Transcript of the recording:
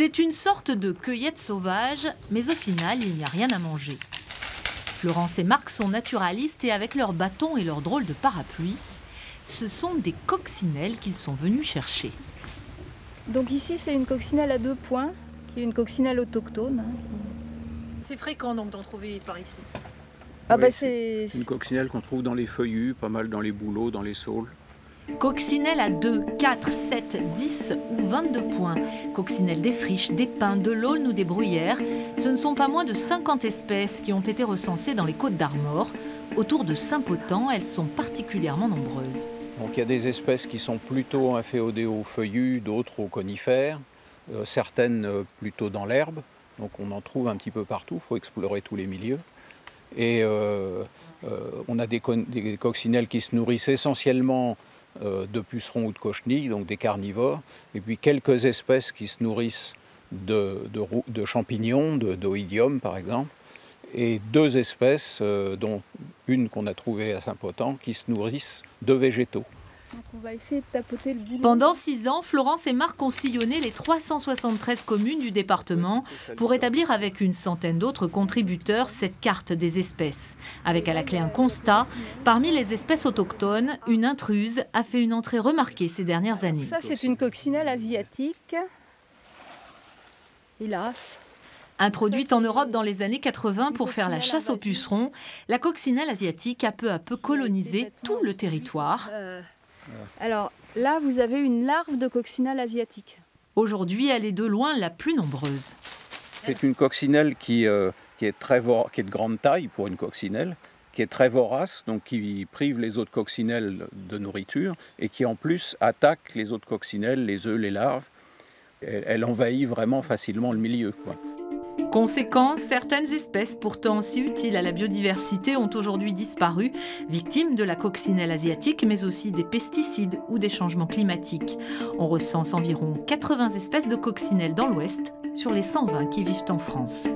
C'est une sorte de cueillette sauvage, mais au final, il n'y a rien à manger. Florence et Marc sont naturalistes et avec leurs bâtons et leurs drôles de parapluies, ce sont des coccinelles qu'ils sont venus chercher. Donc ici, c'est une coccinelle à 2 points, qui est une coccinelle autochtone. C'est fréquent donc d'en trouver par ici. Ah Oui, bah c'est une coccinelle qu'on trouve dans les feuillus, pas mal dans les bouleaux, dans les saules. Coccinelle à 2, 4, 7, 10 ou 22 points. Coccinelle des friches, des pins, de l'aulne ou des bruyères. Ce ne sont pas moins de 50 espèces qui ont été recensées dans les Côtes d'Armor. Autour de Saint-Potent, elles sont particulièrement nombreuses. Donc il y a des espèces qui sont plutôt inféodées aux feuillus, d'autres aux conifères, certaines plutôt dans l'herbe. Donc on en trouve un petit peu partout, il faut explorer tous les milieux. Et on a des coccinelles qui se nourrissent essentiellement de pucerons ou de cochenilles, donc des carnivores, et puis quelques espèces qui se nourrissent de champignons, d'oïdium par exemple, et 2 espèces, dont une qu'on a trouvée à Saint-Potent, qui se nourrissent de végétaux. Donc on va essayer de tapoter le boulot. Pendant 6 ans, Florence et Marc ont sillonné les 373 communes du département pour établir avec une centaine d'autres contributeurs cette carte des espèces. Avec à la clé un constat, parmi les espèces autochtones, une intruse a fait une entrée remarquée ces dernières années. Ça, c'est une coccinelle asiatique. Hélas. Introduite en Europe dans les années 80 pour faire la chasse aux pucerons, la coccinelle asiatique a peu à peu colonisé tout le territoire. Alors là, vous avez une larve de coccinelle asiatique. Aujourd'hui, elle est de loin la plus nombreuse. C'est une coccinelle qui est de grande taille pour une coccinelle, qui est très vorace, donc qui prive les autres coccinelles de nourriture et qui en plus attaque les autres coccinelles, les œufs, les larves. Elle envahit vraiment facilement le milieu, quoi. Conséquence, certaines espèces pourtant si utiles à la biodiversité ont aujourd'hui disparu, victimes de la coccinelle asiatique, mais aussi des pesticides ou des changements climatiques. On recense environ 80 espèces de coccinelles dans l'Ouest, sur les 120 qui vivent en France.